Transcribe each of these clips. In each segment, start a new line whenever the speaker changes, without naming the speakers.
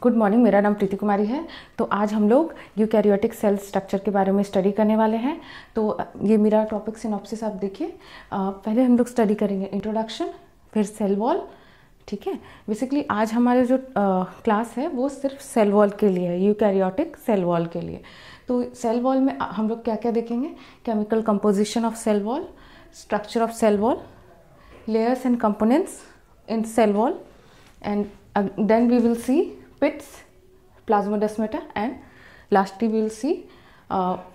Good morning, मेरा नाम प्रीति कुमारी है। तो आज हम लोग यूकैरियोटिक सेल स्ट्रक्चर के बारे में स्टडी करने वाले हैं। तो ये मेरा टॉपिक सिनॉप्सिस आप देखिए। पहले हम लोग स्टडी करेंगे इंट्रोडक्शन, फिर सेल वॉल। ठीक है, बेसिकली आज हमारे जो क्लास है वो सिर्फ सेल वॉल के लिए है, यूकैरियोटिक सेल वॉल के लिए। तो सेल वॉल में हम लोग क्या क्या देखेंगे? Chemical composition of cell wall, structure of cell wall, layers and components in cell wall, and then we will see pits, plasmodesmata, and lastly we will see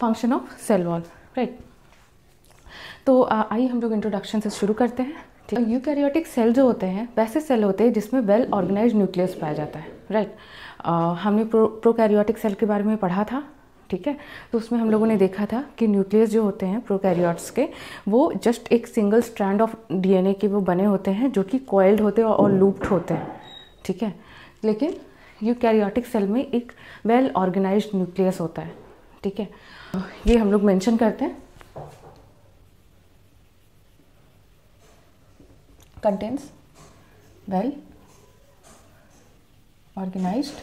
function of cell wall, right? तो आइए हम लोग introduction से शुरू करते हैं। ठीक है, यूकैरियोटिक सेल जो होते हैं वैसे सेल होते हैं जिसमें वेल ऑर्गेनाइज्ड न्यूक्लियस पाया जाता है, राइट? हमने प्रोकैरियोटिक सेल के बारे में पढ़ा था। ठीक है, तो उसमें हम लोगों ने देखा था कि न्यूक्लियस जो होते हैं प्रोकैरियोट्स के, वो जस्ट एक सिंगल स्ट्रैंड ऑफ डीएनए के वो बने होते हैं जो कि कॉइल्ड होते हैं और लूप्ड होते हैं। ठीक है, लेकिन यूकैरियोटिक सेल में एक वेल ऑर्गेनाइज्ड न्यूक्लियस होता है। ठीक है, ये हम लोग मेंशन करते हैं। Contains well organized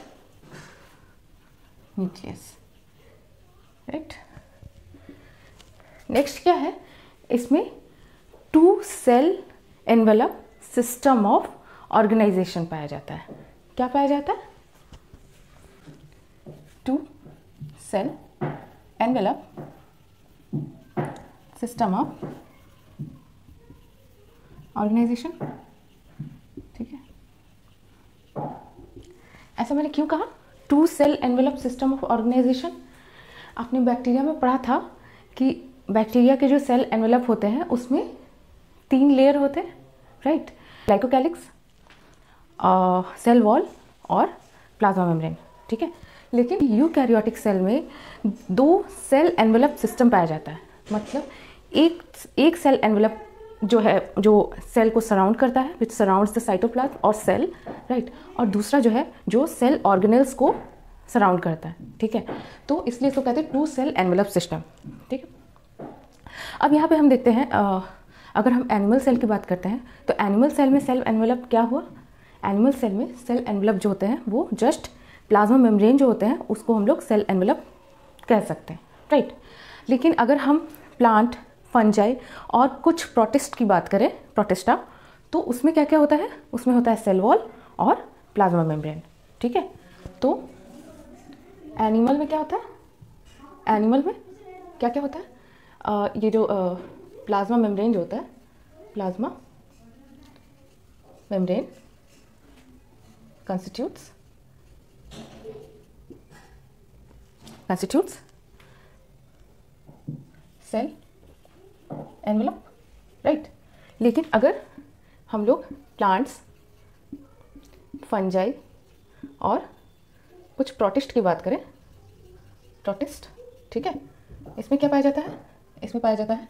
nucleus, right. Next क्या है? इसमें two cell envelope system of organization पाया जाता है। क्या पाया जाता है? Two cell envelope system of organization. ठीक है, ऐसा मैंने क्यों कहा two cell envelope system of organization? आपने बैक्टीरिया में पढ़ा था कि बैक्टीरिया के जो सेल एनवेलप होते हैं उसमें 3 लेयर होते हैं, राइट? ग्लाइकोकैलिक्स, सेल वॉल और प्लाज्मा मेम्ब्रेन। ठीक है, लेकिन यूकैरियोटिक सेल में 2 सेल एनवेलप सिस्टम पाया जाता है। मतलब एक सेल एनवेलप जो है, जो सेल को सराउंड करता है, विच सराउंड्स द साइटोप्लाज्म और सेल, राइट? और दूसरा जो है जो सेल ऑर्गेनेल्स को सराउंड करता है। ठीक है, तो इसलिए इसको कहते हैं टू सेल एनवेलप सिस्टम। ठीक है, अब यहाँ पे हम देखते हैं, अगर हम एनिमल सेल की बात करते हैं तो एनिमल सेल में सेल एनवेलप क्या हुआ? एनिमल सेल में सेल एनवेलप जो होते हैं वो जस्ट प्लाज्मा मेम्ब्रेन जो होते हैं उसको हम लोग सेल एनवेलप कह सकते हैं, राइट? लेकिन अगर हम प्लांट, फंजाई और कुछ प्रोटिस्ट की बात करें, प्रोटिस्टा, तो उसमें क्या क्या होता है? उसमें होता है सेल वॉल और प्लाज्मा मेम्ब्रेन। ठीक है, तो एनिमल में क्या होता है? एनिमल में क्या क्या होता है? ये जो प्लाज्मा मेम्ब्रेन जो होता है, plasma membrane constitutes cell envelope, right? लेकिन अगर हम लोग प्लांट्स, फंजाई और कुछ प्रोटिस्ट की बात करें, प्रोटिस्ट, ठीक है, इसमें क्या पाया जाता है? इसमें पाया जाता है,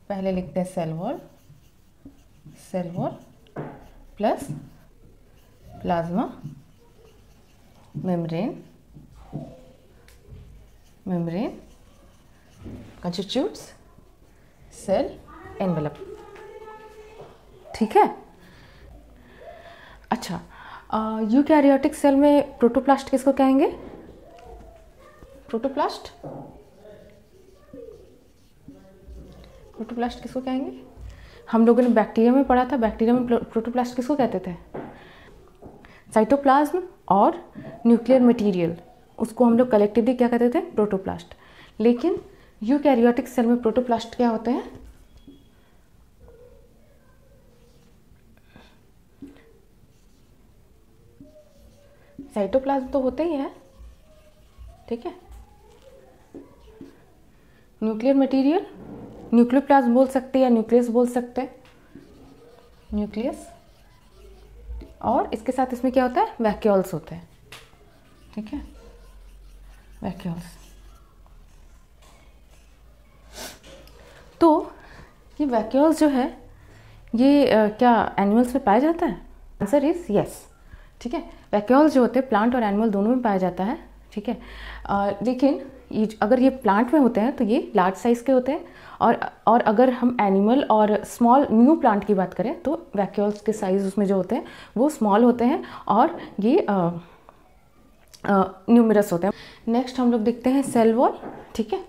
पहले लिखते हैं cell wall plus plasma membrane constitutes cell envelope. ठीक है, अच्छा, यूकैरियोटिक सेल में प्रोटोप्लास्ट किसको कहेंगे? प्रोटोप्लास्ट किसको कहेंगे? हम लोगों ने बैक्टीरिया में पढ़ा था, बैक्टीरिया में प्रोटोप्लास्ट किसको कहते थे? साइटोप्लाज्म और न्यूक्लियर मटेरियल, उसको हम लोग कलेक्टिवली क्या कहते थे? प्रोटोप्लास्ट। लेकिन यूकैरियोटिक सेल में प्रोटोप्लास्ट क्या होते हैं? साइटोप्लाज्म तो होते ही है, ठीक है। न्यूक्लियर मटेरियल, न्यूक्लियोप्लाज्म बोल सकते हैं या न्यूक्लियस बोल सकते हैं, न्यूक्लियस। और इसके साथ इसमें क्या होता है? वैक्यूल्स होते हैं। ठीक है, वैक्यूल्स। तो ये वैक्यूल्स जो है ये क्या एनिमल्स में पाया जाता है? Answer is yes. ठीक है, वैक्यूल्स जो होते हैं प्लांट और एनिमल दोनों में पाया जाता है। ठीक है, लेकिन अगर ये प्लांट में होते हैं तो ये लार्ज साइज़ के होते हैं, और अगर हम एनिमल और स्मॉल न्यू प्लांट की बात करें तो वैक्यूल्स के साइज़ उसमें जो होते हैं वो स्मॉल होते हैं, और ये न्यूमरस होते हैं। नेक्स्ट हम लोग देखते हैं सेल वॉल, ठीक है।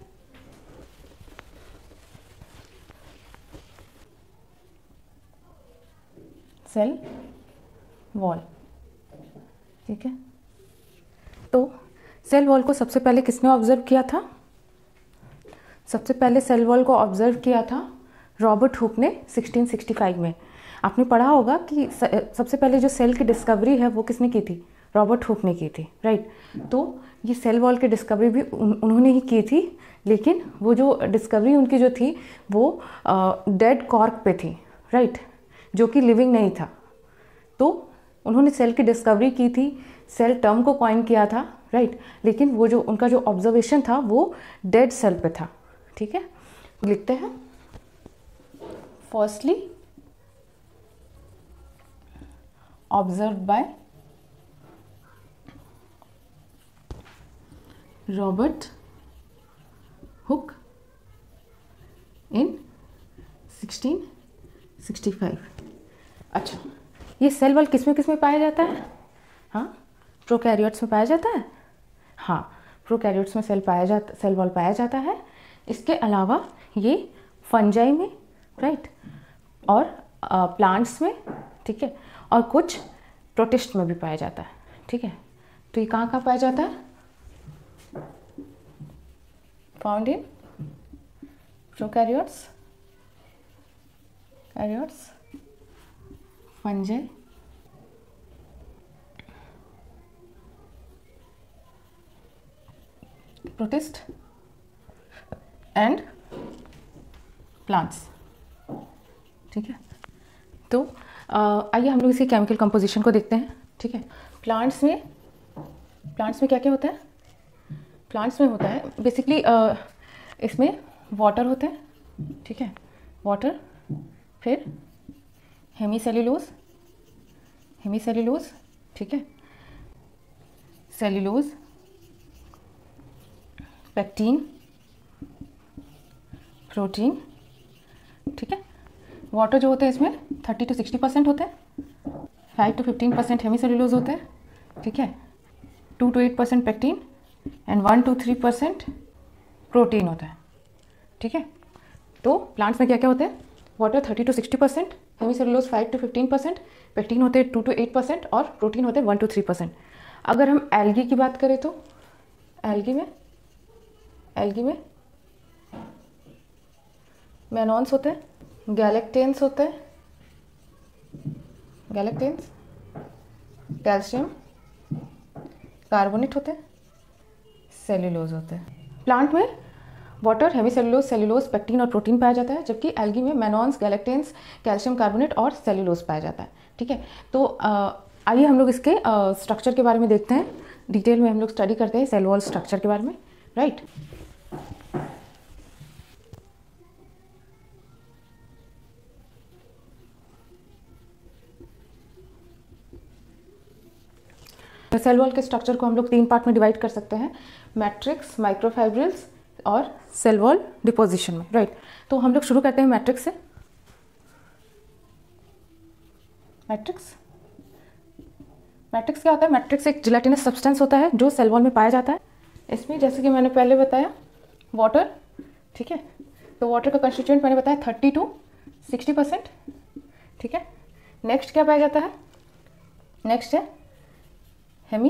सेल वॉल, ठीक है। तो सेल वॉल को सबसे पहले किसने ऑब्जर्व किया था? सबसे पहले सेल वॉल को ऑब्जर्व किया था रॉबर्ट हुक ने 1665 में। आपने पढ़ा होगा कि सबसे पहले जो सेल की डिस्कवरी है वो किसने की थी? रॉबर्ट हुक ने की थी, राइट। तो ये सेल वॉल की डिस्कवरी भी उन्होंने ही की थी, लेकिन वो जो डिस्कवरी उनकी जो थी वो डेड कॉर्क पे थी, राइट, जो कि लिविंग नहीं था। तो उन्होंने सेल की डिस्कवरी की थी, सेल टर्म को कॉइन किया था, राइट, लेकिन वो जो उनका जो ऑब्जर्वेशन था वो डेड सेल पे था, ठीक है। लिखते हैं, firstly observed by Robert Hooke in 1665। अच्छा, ये सेल वॉल किस में पाया जाता है? हाँ, प्रोकैरियोट्स में पाया जाता है। हाँ, प्रोकैरियोट्स में सेल वॉल पाया जाता है। इसके अलावा ये फंजाई में, राइट, और प्लांट्स में, ठीक है, और कुछ प्रोटिस्ट में भी पाया जाता है, ठीक है। तो ये कहाँ पाया जाता है? Found in prokaryotes, fungi, protist and plants, ठीक है। तो आइए हम लोग इसकी केमिकल कंपोजिशन को देखते हैं, ठीक है। प्लांट्स में क्या क्या होता है? प्लांट्स में होता है बेसिकली इसमें वाटर होता है, ठीक है, वाटर, फिर हेमीसेल्यूलोज, ठीक है, सेल्यूलोज, पेक्टीन, प्रोटीन, ठीक है। वाटर जो होता है इसमें 30 to 60% होता है, 5 to 15% हेमीसेल्यूलोज होता है, ठीक है, 2 to 8% pectin and 1 to 3% protein होता है, ठीक है। तो प्लांट्स में क्या क्या होता है? Water 30 to 60%, hemicellulose 5 to 15%, pectin होते हैं 2 to 8% और प्रोटीन होते हैं 1 to 3%। अगर हम एल्गी की बात करें तो एल्गी में मैनॉन्स होते हैं, गैलेक्टेंस होते हैं, कैल्शियम कार्बोनेट होते हैं, सेल्यूलोज होते हैं। प्लांट में वाटर, हेमीसेल्यूलोज, सेल्यूलोज, पेक्टीन और प्रोटीन पाया जाता है, जबकि एल्गी में मैनॉन्स, गैलेक्टेंस, कैल्शियम कार्बोनेट और सेल्यूलोज पाया जाता है, ठीक है। तो आइए हम लोग इसके स्ट्रक्चर के बारे में देखते हैं। डिटेल में हम लोग स्टडी करते हैं सेल वॉल स्ट्रक्चर के बारे में, राइट। सेल वॉल के स्ट्रक्चर को हम लोग 3 पार्ट में डिवाइड कर सकते हैं, मैट्रिक्स, माइक्रोफाइब्रिल्स और सेल वॉल डिपोजिशन में, राइट। तो हम लोग शुरू करते हैं मैट्रिक्स से। मैट्रिक्स क्या होता है? मैट्रिक्स एक जिलेटिनस सब्सटेंस होता है जो सेल वॉल में पाया जाता है। इसमें जैसे कि मैंने पहले बताया वाटर, ठीक है, तो वाटर का कंस्टिट्यूएंट मैंने बताया 30 to 60%, ठीक है। नेक्स्ट क्या पाया जाता है? नेक्स्ट है हेमी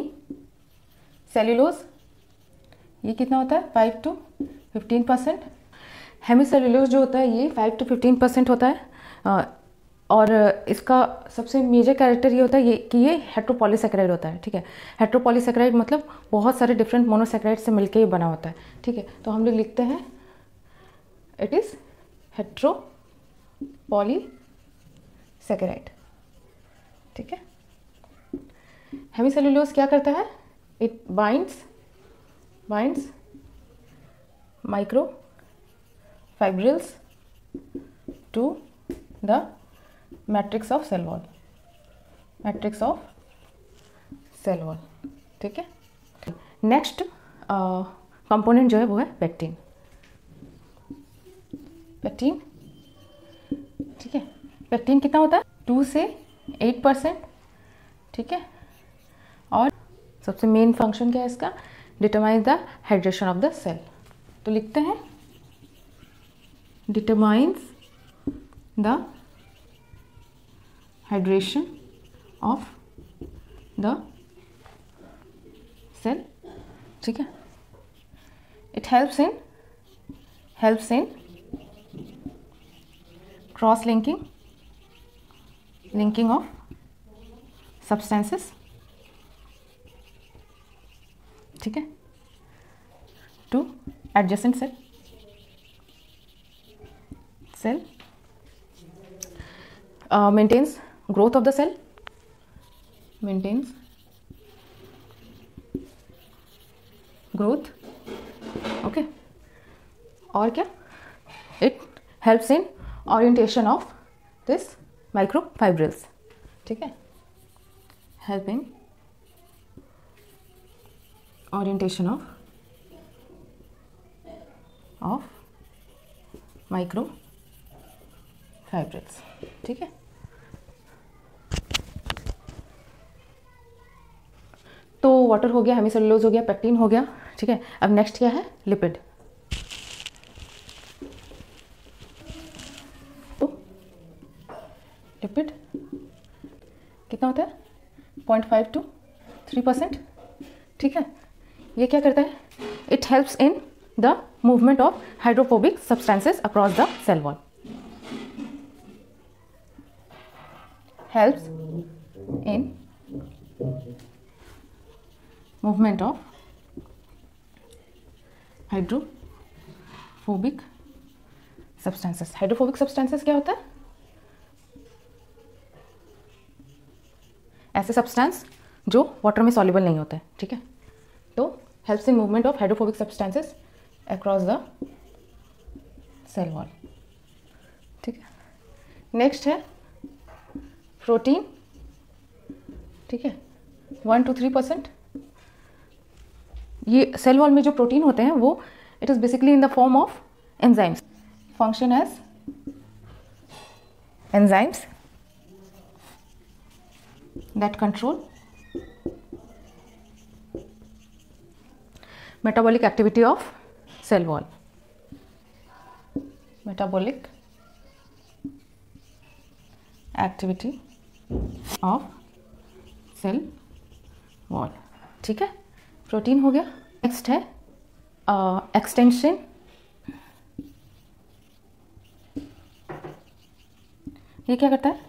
सेल्यूलोज, ये कितना होता है? 5 to 15%। हेमी सेल्यूलोज जो होता है ये 5 to 15% होता है, और इसका सबसे मेजर कैरेक्टर ये होता है कि ये हेट्रोपॉलीसैकेराइड होता है, ठीक है। हेट्रोपॉलीसैकेराइड मतलब बहुत सारे डिफरेंट मोनोसैकेराइड से मिलकर ये बना होता है, ठीक है। तो हम लोग लिखते हैं इट इज़ हेट्रोपॉलीसैकेराइड, ठीक है। हेमीसेल्यूलोज क्या करता है? It binds microfibrils to the matrix of cell wall, ठीक है। नेक्स्ट कंपोनेंट जो है वो है पेक्टीन, ठीक है। पेक्टीन कितना होता है? 2 से 8%, ठीक है, और सबसे मेन फंक्शन क्या है इसका, determine the hydration of the cell. तो लिखते हैं determines the hydration of the cell, ठीक है। It helps in cross linking of substances, ठीक है, to adjacent cell, maintains growth of the cell, maintains growth, okay. और क्या, it helps in orientation of this microfibrils, ठीक है, help in orientation of microfibrils, ठीक है। तो वाटर हो गया, हेमीसेलुलोज हो गया, पेक्टिन हो गया, ठीक है। अब नेक्स्ट क्या है, लिपिड। तो लिपिड कितना होता है, 0.5 to 3%, ठीक है। ये क्या करता है, it helps in the movement of hydrophobic substances across the cell wall, helps in movement of hydrophobic substances. Hydrophobic substances क्या होता है, ऐसे सब्सटेंस जो वाटर में सॉल्युबल नहीं होते हैं, ठीक है। तो helps in movement of hydrophobic substances across the cell wall, ठीक है। नेक्स्ट है प्रोटीन, ठीक है, 1 to 3%। ये सेल वॉल में जो प्रोटीन होते हैं वो it is basically in the form of enzymes, function as enzymes that control metabolic activity of cell wall, metabolic activity of cell wall, ठीक है। प्रोटीन हो गया। नेक्स्ट है एक्सटेंशन, ये क्या करता है,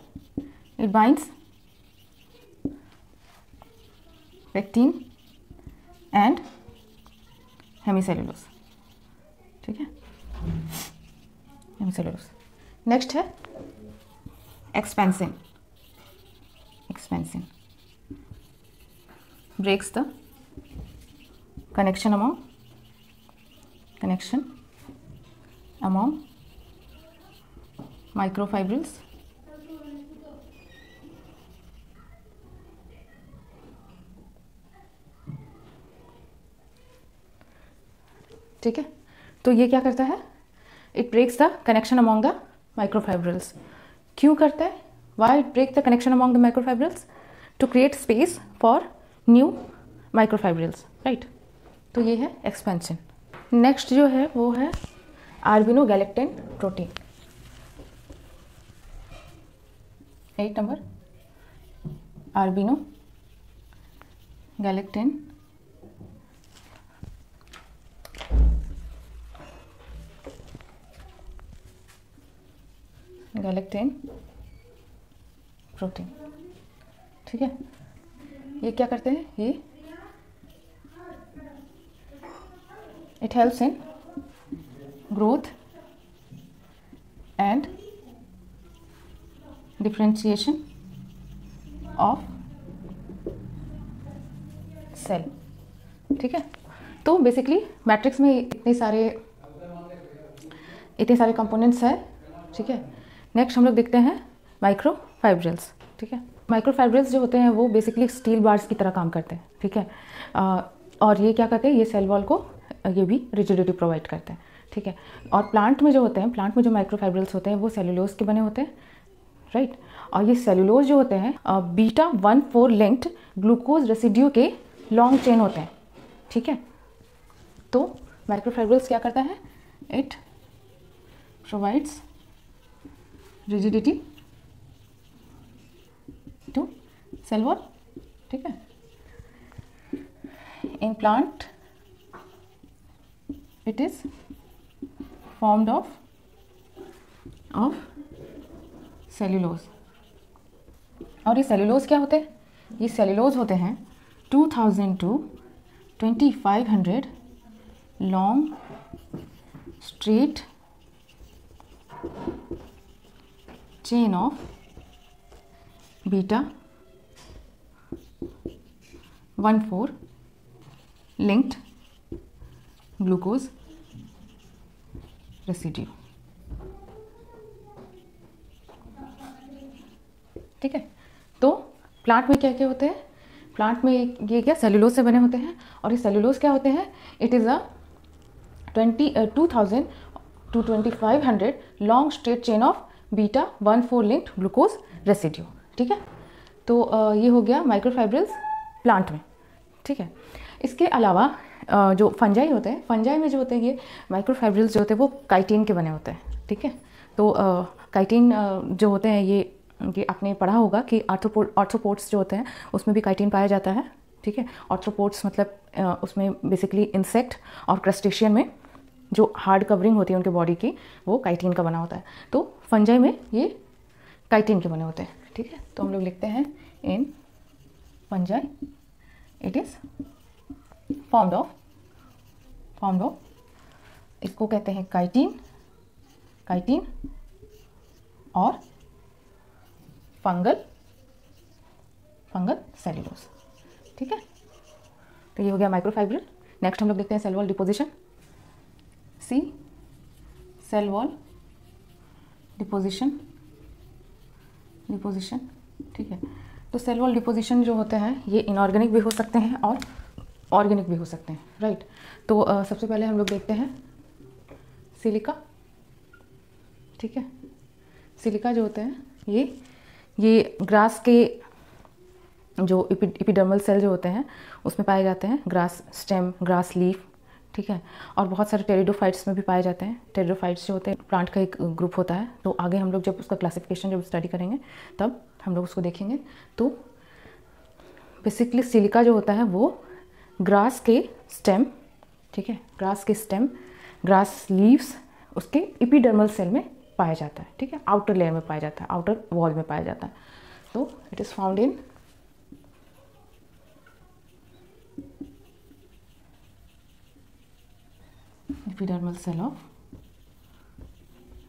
it binds pectin and hemicellulose, ठीक है, हेमीसेलुलोज। नेक्स्ट है expansin, expansin breaks the connection among microfibrils, ठीक है। तो ये क्या करता है, it breaks the connection among the microfibrils. क्यों करता है, why it break the connection among the microfibrils, to create space for new microfibrils, right. तो ये है एक्सपेंशन। नेक्स्ट जो है वो है arabinogalactan protein, 8 number, arabinogalactan protein, ठीक है। ये क्या करते हैं, ये it helps in growth and differentiation of cell, ठीक है। तो बेसिकली मैट्रिक्स में इतने सारे कंपोनेंट्स हैं, ठीक है। नेक्स्ट हम लोग देखते हैं माइक्रोफाइब्रिल्स, ठीक है। माइक्रोफाइब्रिल्स जो होते हैं वो बेसिकली स्टील बार्स की तरह काम करते हैं, ठीक है। और ये क्या करते हैं, ये सेल वॉल को ये भी रिजिडिटी प्रोवाइड करते हैं, ठीक है। और प्लांट में जो होते हैं, प्लांट में जो माइक्रोफाइब्रिल्स होते हैं वो सेलुलोज के बने होते हैं, राइट। और ये सेलुलोज जो होते हैं बीटा 1,4 लिंक्ड ग्लूकोज रेसिड्यू के लॉन्ग चेन होते हैं, ठीक है। तो माइक्रोफाइब्रिल्स क्या करता है, it provides rigidity to cell wall, ठीक है। In plant it is formed of cellulose, और ये सेल्यूलोज क्या होते हैं, ये सेल्यूलोज होते हैं 2000 to 2500 long straight chain of beta 1,4 linked glucose residue, ठीक है। तो प्लांट में क्या क्या होते हैं, प्लांट में ये क्या सेल्यूलोज से बने होते हैं, और ये सेल्यूलोज क्या होते हैं, it is a 2000 to 2500 long straight chain of beta 1,4 linked glucose residue, ठीक है। तो ये हो गया माइक्रोफाइब्रिल्स प्लांट में, ठीक है। इसके अलावा जो फंजाई होते हैं, फंजाई में जो होते हैं ये माइक्रोफाइब्रिल्स जो होते हैं वो काइटिन के बने होते हैं, ठीक है। तो काइटिन जो होते हैं ये आपने पढ़ा होगा कि आर्थ्रोपोड्स जो होते हैं उसमें भी काइटिन पाया जाता है, ठीक है। आर्थ्रोपोड्स मतलब उसमें बेसिकली इंसेक्ट और क्रस्टेशियन में जो हार्ड कवरिंग होती है उनके बॉडी की, वो काइटिन का बना होता है। तो फंजाई में ये काइटिन के बने होते हैं, ठीक है। तो हम लोग लिखते हैं इन fungi it is formed of इसको कहते हैं काइटिन और फंगल सेल्यूलोज, ठीक है। तो ये हो गया माइक्रोफाइब्रिल। नेक्स्ट हम लोग देखते हैं सेल वॉल डिपोजिशन। सी सेल वॉल डिपोजिशन, ठीक है। तो सेल वॉल डिपोजिशन जो होते हैं ये इनऑर्गेनिक भी हो सकते हैं और ऑर्गेनिक भी हो सकते हैं, राइट। तो सबसे पहले हम लोग देखते हैं सिलिका, ठीक है। सिलिका जो होते हैं ये ग्रास के जो एपिडर्मल सेल जो होते हैं उसमें पाए जाते हैं, ग्रास स्टेम, ग्रास लीफ, ठीक है। और बहुत सारे टेरिडोफाइट्स में भी पाए जाते हैं। टेरिडोफाइट्स जो होते हैं प्लांट का एक ग्रुप होता है, तो आगे हम लोग जब उसका क्लासिफिकेशन जब स्टडी करेंगे तब हम लोग उसको देखेंगे। तो बेसिकली सिलिका जो होता है वो ग्रास के स्टेम, ठीक है, ग्रास के स्टेम, ग्रास लीव्स उसके एपिडर्मल सेल में पाया जाता है, ठीक है। आउटर लेयर में पाया जाता है, आउटर वॉल में पाया जाता है। तो it is found in epidermal cell of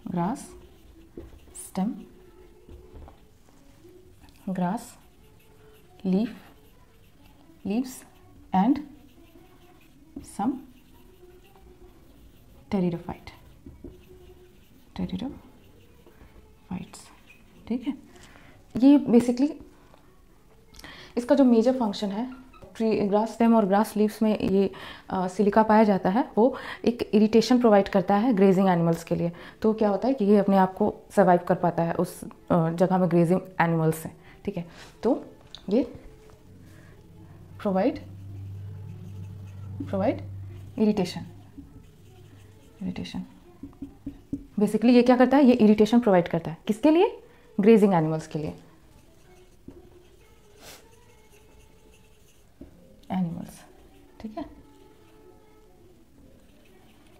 grass stem, grass leaves and some pteridophytes, ठीक है। ये बेसिकली इसका जो मेजर फंक्शन है, ग्रास स्टेम और ग्रास लीव्स में ये सिलिका पाया जाता है, वो एक इरिटेशन प्रोवाइड करता है ग्रेजिंग एनिमल्स के लिए। तो क्या होता है कि ये अपने आप को सर्वाइव कर पाता है उस जगह में ग्रेजिंग एनिमल्स से, ठीक है। तो ये प्रोवाइड इरिटेशन बेसिकली ये क्या करता है, ये इरिटेशन प्रोवाइड करता है किसके लिए, ग्रेजिंग एनिमल्स के लिए, एनिमल्स, ठीक है,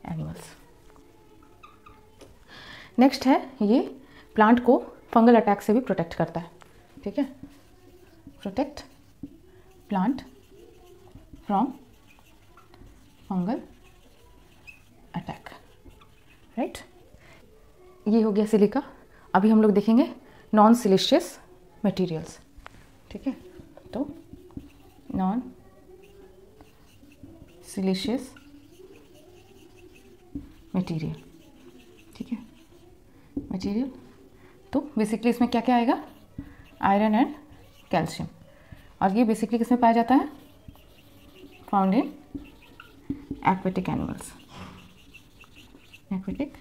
एनिमल्स। नेक्स्ट है ये प्लांट को फंगल अटैक से भी प्रोटेक्ट करता है, ठीक है। Protect plant from fungal attack, right. ये हो गया सिलिका। अभी हम लोग देखेंगे नॉन सिलिशियस मटेरियल्स, ठीक है। तो नॉन सिलिशियस मटेरियल, ठीक है, मटेरियल। तो बेसिकली इसमें क्या क्या आएगा, आयरन एंड कैल्शियम। और ये बेसिकली किसमें पाया जाता है, found in aquatic animals, aquatic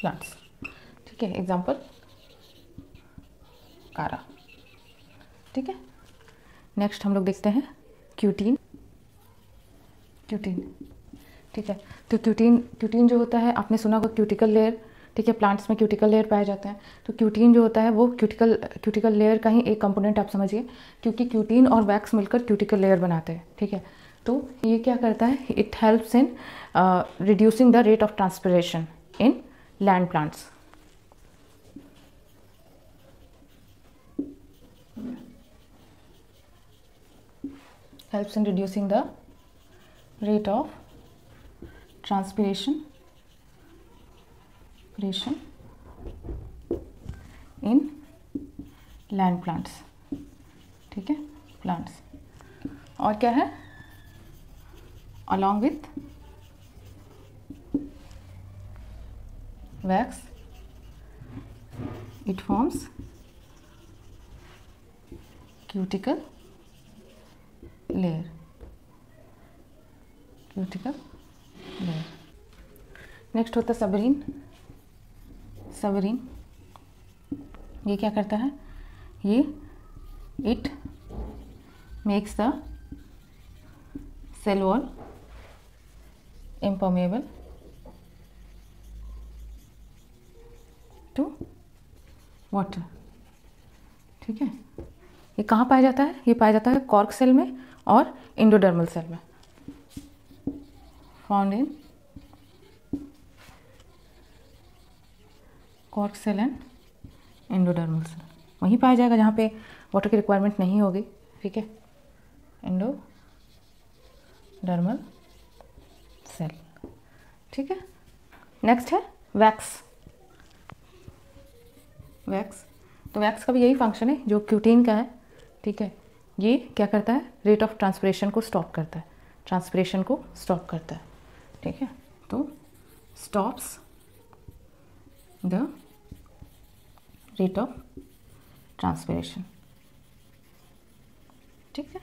plants, ठीक है। एग्जाम्पल कारा, ठीक है। नेक्स्ट हम लोग देखते हैं क्यूटीन। ठीक है, तो क्यूटीन जो होता है, आपने सुना होगा क्यूटिकल लेयर। ठीक है, प्लांट्स में क्यूटिकल लेयर पाए जाते हैं। तो क्यूटीन जो होता है वो क्यूटिकल लेयर का ही एक कंपोनेंट आप समझिए, क्योंकि क्यूटीन और वैक्स मिलकर क्यूटिकल लेयर बनाते हैं। ठीक है, तो ये क्या करता है, it helps in reducing the rate of transpiration in land plants. helps in reducing the rate of transpiration in land plants। ठीक है, plants। और क्या है, along with wax it forms cuticle layer. Next होता है सबरीन। ये क्या करता है, ये it makes the cell wall impermeable to water. ठीक है, ये कहाँ पाया जाता है, ये पाया जाता है कॉर्क सेल में और इंडोडर्मल सेल में। Found in cork cell and endodermal cell, वहीं पाया जाएगा जहाँ पे वाटर की रिक्वायरमेंट नहीं होगी। ठीक है, इंडोडर्मल सेल। ठीक है, नेक्स्ट है वैक्स। तो वैक्स का भी यही फंक्शन है जो क्यूटीन का है। ठीक है, ये क्या करता है, रेट ऑफ ट्रांसपिरेशन को स्टॉप करता है, ठीक है, तो stops the rate of transpiration. ठीक है,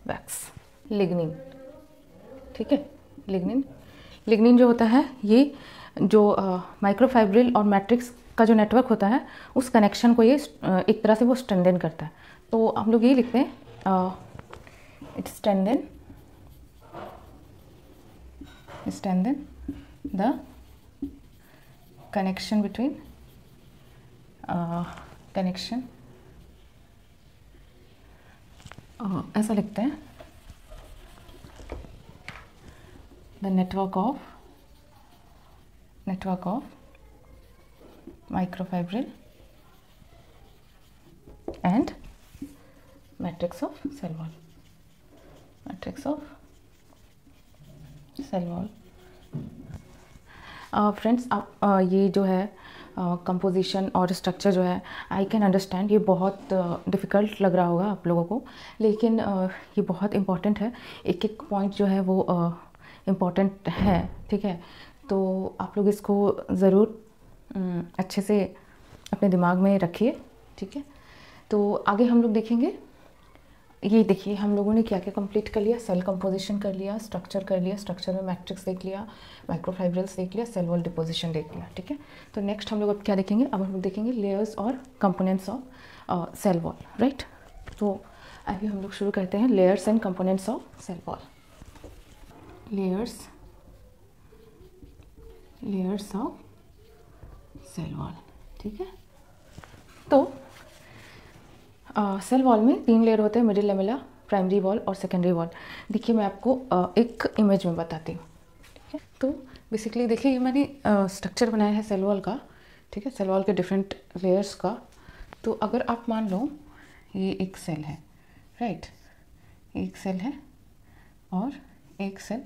वैक्स। लिग्निन। ठीक है, लिग्निन जो होता है, ये जो माइक्रोफाइब्रिल और मैट्रिक्स का जो नेटवर्क होता है, उस कनेक्शन को ये एक तरह से वो स्ट्रेंथन करता है। तो हम लोग ये लिखते हैं, it strengthen the connection between ऐसा लिखते हैं, the network of microfibril and matrix of cell wall। Friends, आप ये जो है कंपोजिशन और स्ट्रक्चर जो है, आई कैन अंडरस्टैंड ये बहुत डिफ़िकल्ट लग रहा होगा आप लोगों को, लेकिन ये बहुत इम्पॉर्टेंट है। एक एक पॉइंट जो है वो इम्पॉर्टेंट है। ठीक है, तो आप लोग इसको ज़रूर अच्छे से अपने दिमाग में रखिए। ठीक है, तो आगे हम लोग देखेंगे। ये देखिए, हम लोगों ने क्या क्या कंप्लीट कर लिया, सेल कंपोजिशन कर लिया, स्ट्रक्चर कर लिया, स्ट्रक्चर में मैट्रिक्स देख लिया, माइक्रोफाइब्रिल्स देख लिया, सेल वॉल डिपोजिशन देख लिया। ठीक है, तो नेक्स्ट हम लोग अब क्या देखेंगे, अब हम लोग देखेंगे लेयर्स और components of cell wall. Right, तो अभी हम लोग शुरू करते हैं, layers and components of cell wall. Layers of cell wall. ठीक है, तो सेल वॉल में 3 लेयर होते हैं, मिडिल लेमेला, प्राइमरी वॉल और सेकेंडरी वॉल। देखिए, मैं आपको एक इमेज में बताती हूँ। ठीक है, तो बेसिकली देखिए, ये मैंने स्ट्रक्चर बनाया है सेल वॉल का। ठीक है, सेल वॉल के डिफरेंट लेयर्स का। तो अगर आप मान लो ये एक सेल है, राइट, एक सेल है और एक सेल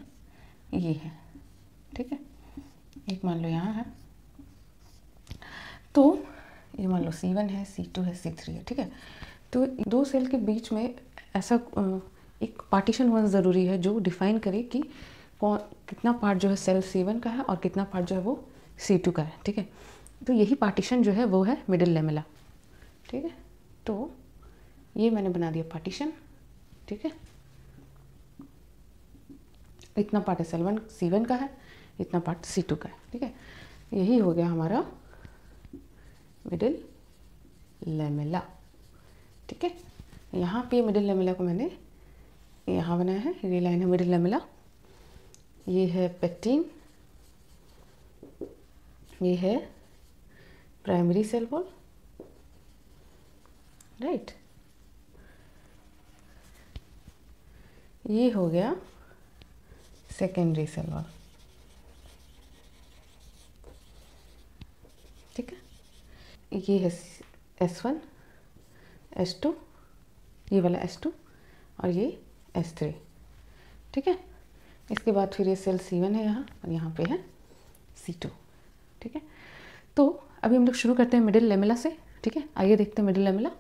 ये है। ठीक है, एक मान लो यहाँ है, तो ये मान लो C1 है, C2 है, C3 है। ठीक है, तो 2 सेल के बीच में ऐसा एक पार्टीशन होना ज़रूरी है जो डिफाइन करे कि कितना पार्ट जो है सेल C1 का है और कितना पार्ट जो है वो C2 का है। ठीक है, तो यही पार्टीशन जो है वो है मिडिल लेमेला। ठीक है, तो ये मैंने बना दिया पार्टीशन। ठीक है, इतना पार्ट है सेल C1 का है, इतना पार्ट C2 का है। ठीक है, यही हो गया हमारा मिडिल लेमेला। ठीक है। यहाँ पे मिडिल लेमेला को मैंने यहाँ बनाया है, ये लाइन है मिडिल लेमेला, ये है पेक्टिन, ये है प्राइमरी सेल वॉल, राइट। ये हो गया सेकेंडरी सेल वॉल, ठीक है। ये है S1, S2, ये वाला S2 और ये S3, ठीक है। इसके बाद फिर ये सेल C1 है यहाँ, और यहाँ पे है C2, ठीक है। तो अभी हम लोग शुरू करते हैं मिडिल लेमेला से, ठीक है। आइए देखते हैं मिडिल लेमेला।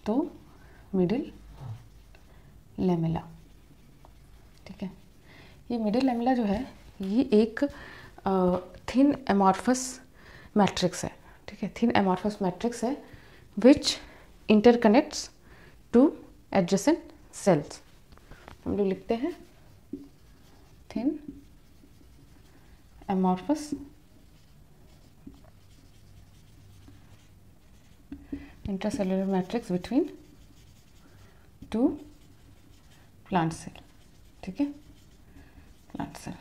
तो मिडिल लेमेला, ठीक है। ये मिडिल लेमेला जो है ये एक थिन एमॉर्फस मैट्रिक्स है, ठीक है। थिन एमॉर्फस मैट्रिक्स है which interconnects two adjacent cells. हम लोग लिखते हैं thin amorphous intracellular matrix between two plant cell, ठीक है, प्लांट सेल।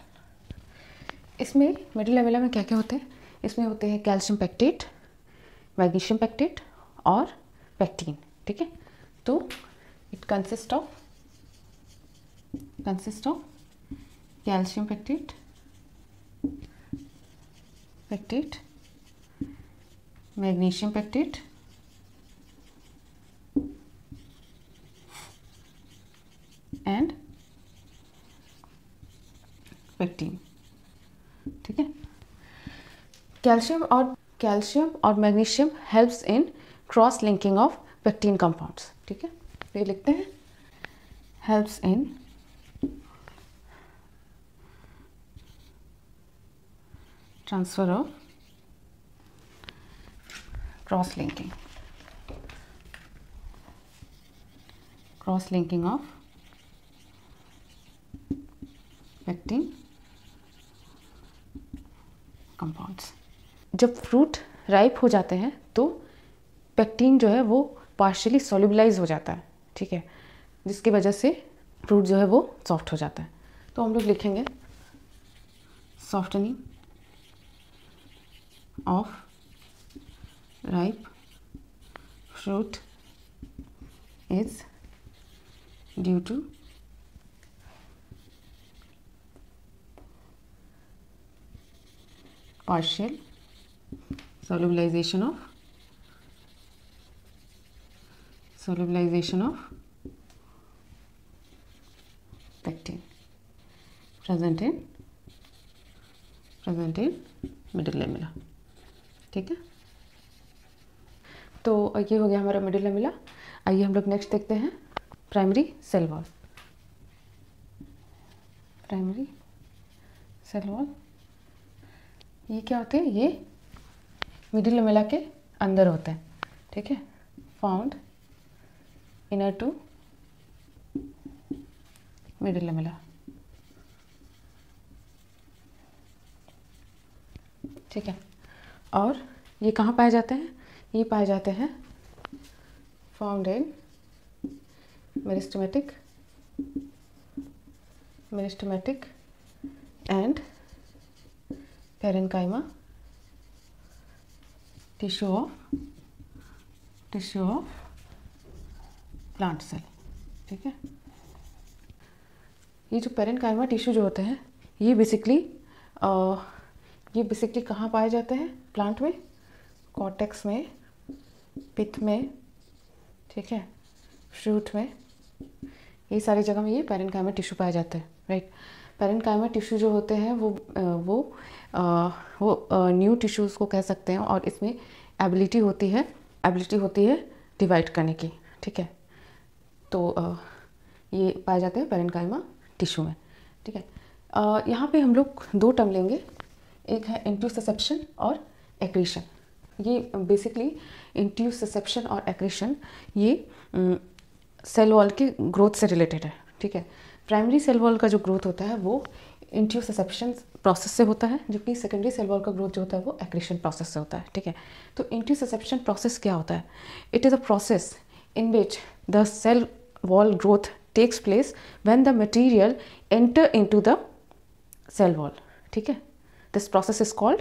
इसमें मिडिल लेमेला में क्या क्या होते हैं? इसमें होते हैं कैल्शियम पैक्टेट, मैग्नीशियम पैक्टेट और पैक्टीन, ठीक है। तो it consist of calcium pectate, magnesium pectate and pectin, ठीक है। कैल्शियम और magnesium helps in cross linking of pectin compounds, ठीक है। तो ये लिखते हैं helps in transfer of cross linking of pectin compounds. जब फ्रूट राइप हो जाते हैं तो पैक्टीन जो है वो पार्शियली सॉल्युबलाइज हो जाता है, ठीक है, जिसकी वजह से फ्रूट जो है वो सॉफ्ट हो जाता है। तो हम लोग लिखेंगे softening of ripe fruit is due to partial solubilization of pectin present in middle lamella, ठीक है। तो ये हो गया हमारा मिडिल लेमेला। आइए हम लोग नेक्स्ट देखते हैं primary cell wall. Primary cell wall ये क्या होते हैं? ये मिडिल लेमेला के अंदर होते हैं, ठीक है, found inner to middle lamella, ठीक है। और ये कहाँ पाए जाते हैं? ये पाए जाते हैं found in meristematic and parenchyma tissue of plant cell, ठीक है। ये जो पैरेन्काइमा टिश्यू जो होते हैं ये बेसिकली कहाँ पाए जाते हैं प्लांट में? कॉर्टेक्स में, पिथ में, ठीक है, फ्रूट में, ये सारी जगह में ये पैरेन्काइमा टिश्यू पाए जाते हैं, राइट। पैरेन्काइमा टिश्यू जो होते हैं वो न्यू टिश्यूज़ को कह सकते हैं और इसमें एबिलिटी होती है डिवाइड करने की, ठीक है। तो ये पाए जाते हैं पैरेन्काइमा टिश्यू में, ठीक है। यहाँ पे हम लोग दो टर्म लेंगे, एक है इंट्यूसेप्शन और एक्रीशन। ये बेसिकली इंट्यूसेप्शन और एक्रीशन ये सेल वॉल के ग्रोथ से रिलेटेड है, ठीक है। प्राइमरी सेल वॉल का जो ग्रोथ होता है वो इंट्यूसेप्शन प्रोसेस से होता है, जबकि सेकेंडरी सेल वॉल का ग्रोथ जो होता है वो एक्रीशन प्रोसेस से होता है, ठीक है। तो इंट्यूसेप्शन प्रोसेस क्या होता है? It is a process in which the cell wall growth takes place when the material enter into the cell wall. ठीक है, this process is called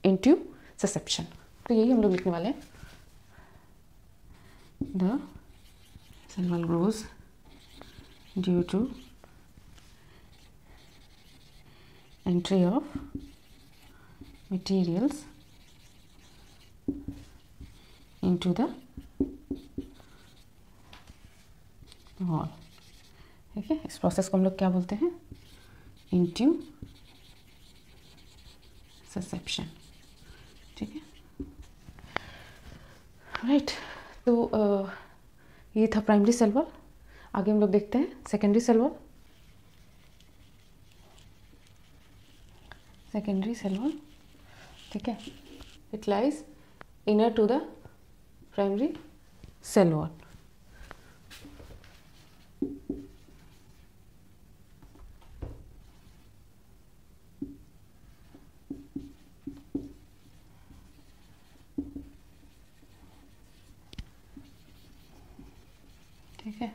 intussusception. तो यही हम लोग लिखने वाले हैं. The cell wall grows due to entry of materials into the wall. ठीक है, इस प्रोसेस को हम लोग क्या बोलते हैं? इंट्यूससेप्शन. ठीक है, राइट. तो ये था प्राइमरी सेल वॉल. आगे हम लोग देखते हैं secondary cell wall. Secondary cell wall, ठीक है, it lies inner to the primary cell wall. ठीक है,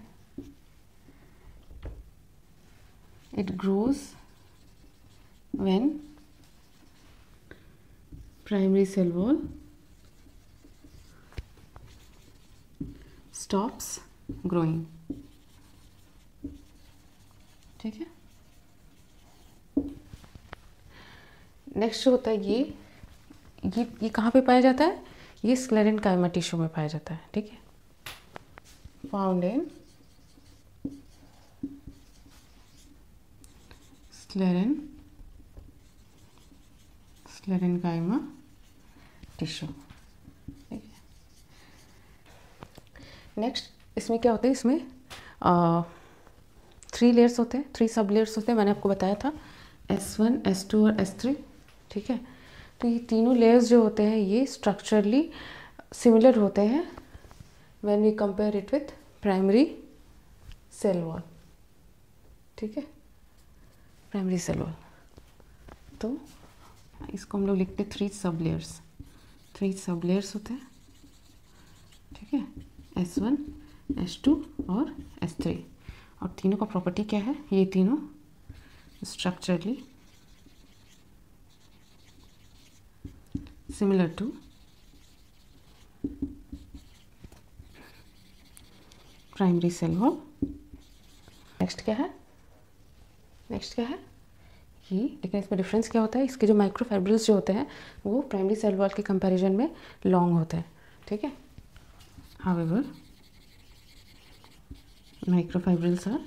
it grows when primary cell wall stops growing. ठीक है, नेक्स्ट जो होता है ये कहाँ पे पाया जाता है? ये स्क्लेरेन्काइमा टिश्यू में पाया जाता है. ठीक है, found in sclerenchyma tissue. ठीक है, नेक्स्ट इसमें क्या होता है? इसमें 3 लेयर्स होते हैं, 3 सब लेयर्स होते हैं. मैंने आपको बताया था S1, S2 और S3. ठीक है, तो ये तीनों लेयर्स जो होते हैं ये स्ट्रक्चरली सिमिलर होते हैं when we compare it with primary cell wall. ठीक है, प्राइमरी सेल वॉल. तो इसको हम लोग लिखते हैं 3 सब लेयर्स. 3 सब लेयर्स होते हैं. ठीक है, S1, S2 और S3. और तीनों का प्रॉपर्टी क्या है? ये तीनों structurally similar to primary cell wall. Next क्या है? ये, लेकिन इसमें डिफरेंस क्या होता है? इसके जो माइक्रोफाइब्रिल्स जो होते हैं वो प्राइमरी सेल वॉल के कंपैरिजन में लॉन्ग होते हैं. ठीक है, हाउएवर माइक्रोफाइब्रिल्स आर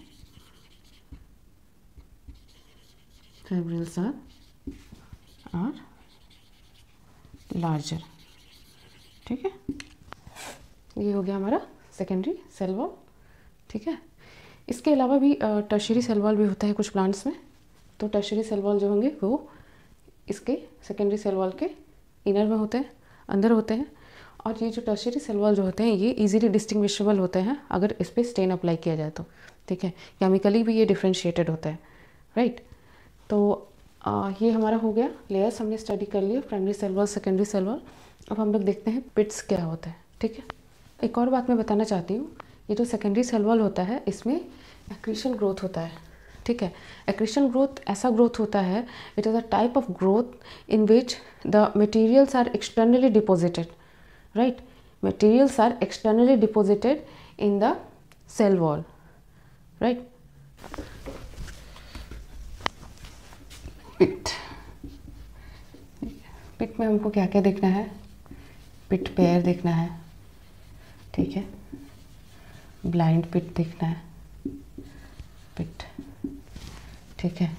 लार्जर. ठीक है, ये हो गया हमारा सेकेंडरी सेल वॉल. ठीक है, इसके अलावा भी टर्शियरी सेल वॉल भी होता है कुछ प्लांट्स में. तो टर्शियरी सेल वॉल जो होंगे वो इसके सेकेंडरी सेल वॉल के इनर में होते हैं, अंदर होते हैं. और ये जो टर्शियरी सेल वॉल जो होते हैं ये इजीली डिस्टिंग्विशेबल होते हैं अगर इस पर स्टेन अप्लाई किया जाए तो. ठीक है, केमिकली भी ये डिफ्रेंशिएटेड होता है. राइट, तो ये हमारा हो गया लेयर्स. हमने स्टडी कर लिया primary cell wall, secondary cell wall. अब हम लोग देखते हैं पिट्स क्या होता है. ठीक है, एक और बात मैं बताना चाहती हूँ. ये जो सेकेंडरी सेल वॉल होता है इसमें एक्रीशन ग्रोथ होता है. ठीक है, एक्रीशन ग्रोथ ऐसा ग्रोथ होता है, it is a type of growth in which the materials are externally deposited. Right, materials are externally deposited in the cell wall. Right, pit में हमको क्या क्या देखना है? पिट पेयर देखना है. ठीक है, ब्लाइंड पिट देखना है. पिट, ठीक है,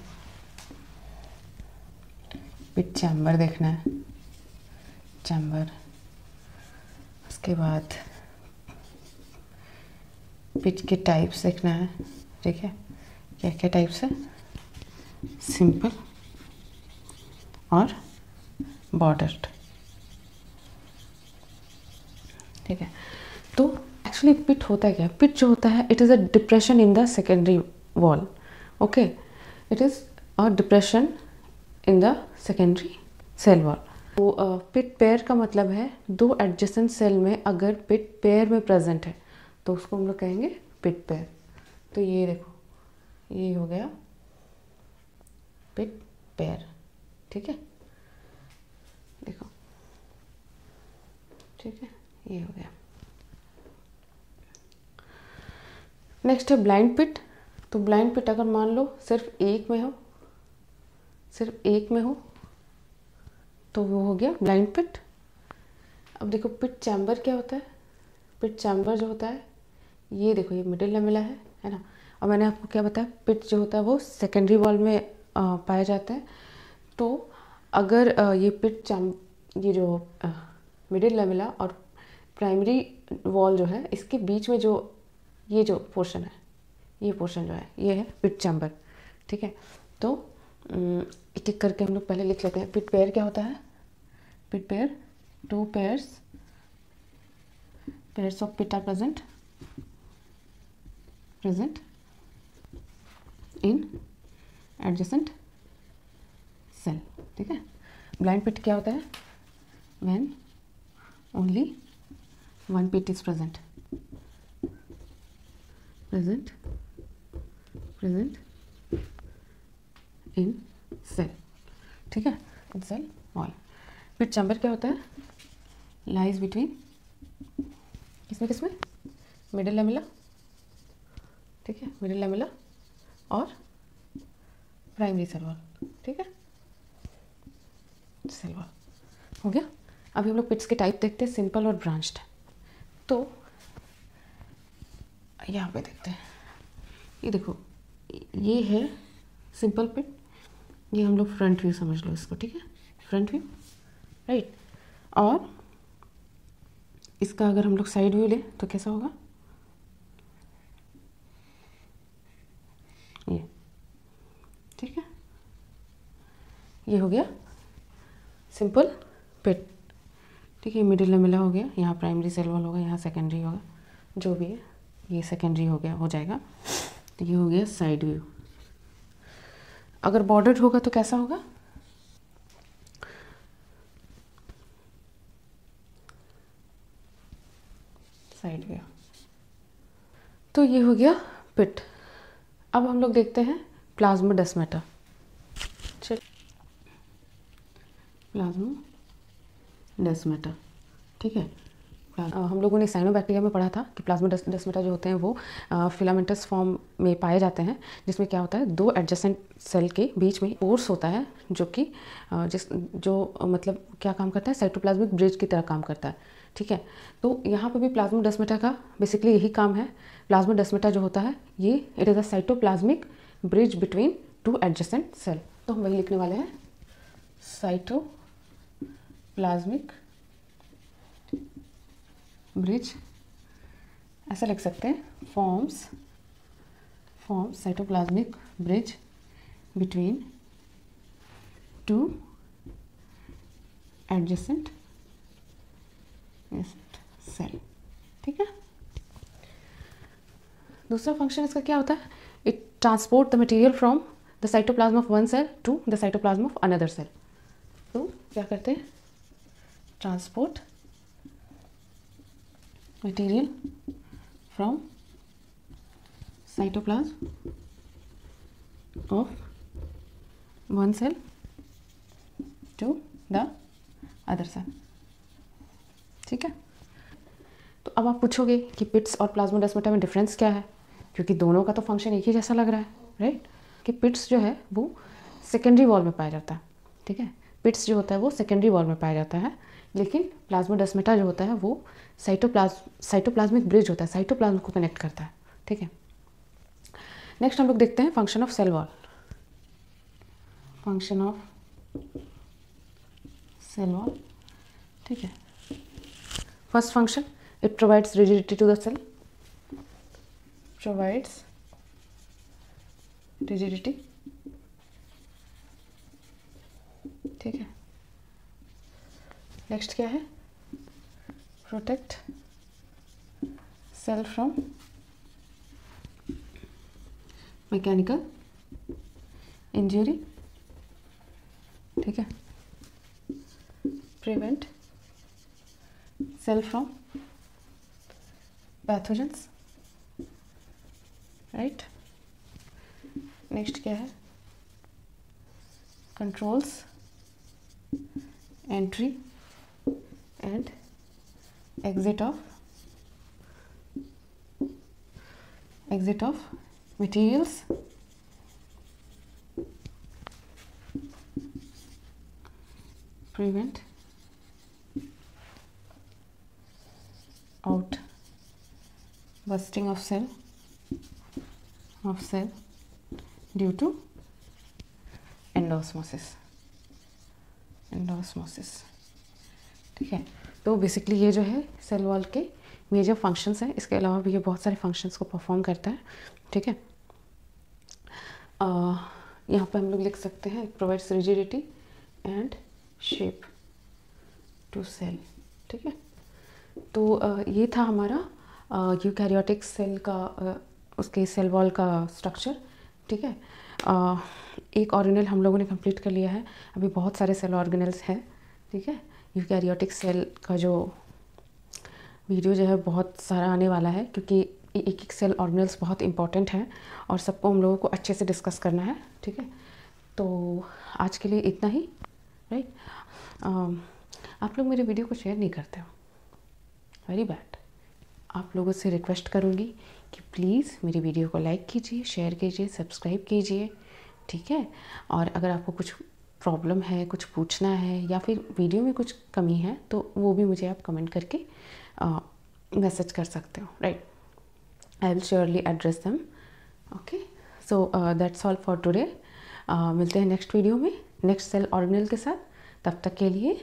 पिट चैम्बर देखना है. चैम्बर, उसके बाद पिट के टाइप्स देखना है. ठीक है, क्या क्या टाइप्स है? सिंपल और बॉर्डर्ड. ठीक है, तो एक्चुअली पिट होता है क्या? पिट जो होता है it is a depression in the secondary wall. Okay, it is a depression in the secondary cell wall. तो पिट पेयर का मतलब है 2 एडजेसेंट सेल में अगर पिट पेयर में प्रेजेंट है तो उसको हम लोग कहेंगे पिट पेयर। तो ये देखो, ये हो गया पिट पेयर, ठीक है, देखो, ठीक है, ये हो गया। नेक्स्ट है ब्लाइंड पिट। तो ब्लाइंड पिट अगर मान लो सिर्फ एक में हो, सिर्फ एक में हो, तो वो हो गया ब्लाइंड पिट। अब देखो पिट चैम्बर क्या होता है। पिट चैम्बर जो होता है, ये देखो, ये मिडिल लेमेला है ना। और मैंने आपको क्या बताया, पिट जो होता है वो सेकेंडरी वॉल में पाए जाते हैं। तो अगर ये पिट ये जो मिडिल लेमेला और प्राइमरी वॉल जो है, इसके बीच में जो ये जो पोर्शन है, ये पोर्शन जो है, ये है पिट चैम्बर, ठीक है। तो एक एक करके हम लोग पहले लिख लेते हैं। पिट पेयर क्या होता है। पिट pair, 2 pairs of pit are present in adjacent cell, ठीक है। ब्लाइंड पिट क्या होता है, when only one pit is present in cell, ठीक है, in cell wall। Pit chamber क्या होता है, lies between किसमें मिडिल लेमेला, ठीक है, मिडिल लेमेला और प्राइमरी सेल वॉल, ठीक है, सेल वॉल हो गया। अभी हम लोग पिट्स के टाइप देखते हैं, सिंपल और ब्रांच्ड। तो यहाँ पे देखते हैं, ये देखो, ये है सिंपल पिट, ये हम लोग फ्रंट व्यू समझ लो इसको, ठीक है, फ्रंट व्यू, राइट। और इसका अगर हम लोग साइड व्यू ले तो कैसा होगा, ये, ठीक है, ये हो गया सिंपल पिट, ठीक है। मिडिल लेमेला हो गया, यहाँ प्राइमरी सेल वॉल होगा, यहाँ सेकेंडरी होगा, जो भी है ये सेकेंडरी हो गया, हो जाएगा। तो ये हो गया साइड व्यू। अगर बॉर्डर्ड होगा तो कैसा होगा, साइड व्यू। तो ये हो गया पिट। अब हम लोग देखते हैं प्लाज्मोडेस्माटा। चल, प्लाज्मोडेस्माटा, ठीक है। हम लोगों ने साइनोबैक्टीरिया में पढ़ा था कि प्लाज्मोडेस्माटा जो होते हैं वो फिलामेंटस फॉर्म में पाए जाते हैं, जिसमें क्या होता है, 2 एडजेसेंट सेल के बीच में पोर्स होता है, जो कि मतलब क्या काम करता है, साइटोप्लाज्मिक ब्रिज की तरह काम करता है, ठीक है। तो यहाँ पे भी प्लाज्मोडेस्माटा का बेसिकली यही काम है। प्लाज्मोडेस्माटा जो होता है, ये it is a cytoplasmic bridge between 2 adjacent cell. तो हम वही लिखने वाले हैं, साइटोप्लाज्मिक ब्रिज, ऐसा लिख सकते हैं, forms cytoplasmic bridge between 2 adjacent cell, ठीक है। दूसरा फंक्शन इसका क्या होता है, it transport the material from the cytoplasm of one cell to the cytoplasm of another cell. तो क्या करते हैं, transport material from cytoplasm of one cell to the other cell, ठीक है। तो अब आप पूछोगे कि पिट्स और प्लाज्मोडेस्माटा में डिफरेंस क्या है, क्योंकि दोनों का तो फंक्शन एक ही जैसा लग रहा है, राइट। कि पिट्स जो है वो सेकेंडरी वॉल में पाया जाता है, ठीक है। पिट्स जो होता है वो सेकेंडरी वॉल में पाया जाता है, लेकिन प्लाज्मोडेस्माटा जो होता है वो साइटोप्लाज्मिक ब्रिज होता है, साइटोप्लाज्म को कनेक्ट करता है, ठीक है। नेक्स्ट हम लोग देखते हैं function of cell wall. Function of cell wall, ठीक है। First function, it provides rigidity to the cell, provides rigidity, ठीक है। नेक्स्ट क्या है, protect cell from mechanical injury, ठीक है। Prevent cell from pathogens, right. Next क्या है, controls entry and exit of materials prevent out bursting of cell due to endosmosis। ठीक है, तो बेसिकली ये जो है सेल वॉल के मेजर फंक्शंस हैं। इसके अलावा भी ये बहुत सारे फंक्शंस को परफॉर्म करता है। ठीक है, यहाँ पे हम लोग लिख सकते हैं provides rigidity and shape to cell. ठीक है, तो ये था हमारा यूकैरियोटिक सेल का उसके सेल वॉल का स्ट्रक्चर। ठीक है, एक ऑर्गेनेल हम लोगों ने कंप्लीट कर लिया है, अभी बहुत सारे सेल ऑर्गेनेल्स हैं। ठीक है, यूकैरियोटिक सेल का जो वीडियो जो है बहुत सारा आने वाला है, क्योंकि एक एक सेल ऑर्गेनेल्स बहुत इंपॉर्टेंट हैं और सबको हम लोगों को अच्छे से डिस्कस करना है। ठीक है, तो आज के लिए इतना ही। राइट, आप लोग मेरे वीडियो को शेयर नहीं करते हो, वेरी बैड। आप लोगों से रिक्वेस्ट करूँगी कि प्लीज़ मेरी वीडियो को लाइक कीजिए, शेयर कीजिए, सब्सक्राइब कीजिए। ठीक है, और अगर आपको कुछ प्रॉब्लम है, कुछ पूछना है या फिर वीडियो में कुछ कमी है तो वो भी मुझे आप कमेंट करके मैसेज कर सकते हो। Right, I will surely address them. Okay, so that's all for today. मिलते हैं नेक्स्ट वीडियो में नेक्स्ट सेल ऑर्गेनेल के साथ। तब तक के लिए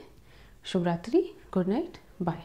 शुभ रात्रि, गुड नाइट, बाय।